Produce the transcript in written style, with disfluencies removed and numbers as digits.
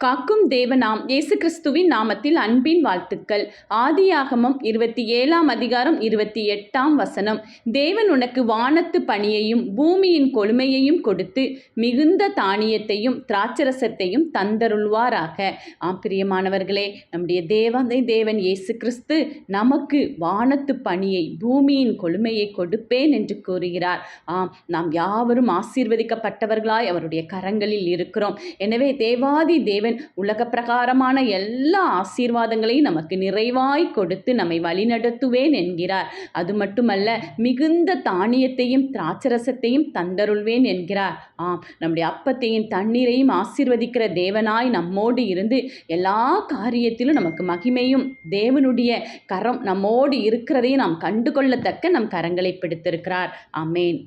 காக்கும் தேவனாம் இயேசு கிறிஸ்துவின் நாமத்தில் அன்பின் வாழ்த்துக்கள். ஆதியாகமம் 27 அதிகாரம் 28 தேவன் உனக்கு வானத்து பனியையும் பூமியின் கொழுமையையும் கொடுத்து மிகுந்த தானியத்தையும் திராட்சரசத்தையும் தந்தருள்வாராக. பிரியமானவர்களே, நம்முடைய தேவன் இயேசு கிறிஸ்து நமக்கு வானத்து பனியை பூமியின் கொழுமையை கொடுப்பேன் என்று கூறுகிறார். நாம் யாவரும் ஆசீர்வதிக்கப்பட்டவர்களாய் அவருடைய கரங்களில் இருக்கிறோம். எனவே தேவாதி தேவன் உலக பிரகாரமான எல்லா ஆசீர்வாதங்களையும் நமக்கு நிறைவாய் கொடுத்து நம்மை வழிநடத்துவேன் என்கிறார். அது மட்டுமல்ல, மிகுந்த தானியத்தையும் திராட்சரசத்தையும் தந்தருள்வேன் என்கிறார். நம்முடைய அப்பத்தையும் தண்ணீரையும் ஆசீர்வதிக்கிற தேவனாய் நம்மோடு இருந்து எல்லா காரியத்திலும் நமக்கு மகிமையும் தேவனுடைய கரம் நம்மோடு இருக்கிறதையும் நாம் கண்டுகொள்ளத்தக்க நம் கரங்களை பிடித்திருக்கிறார். ஆமென்.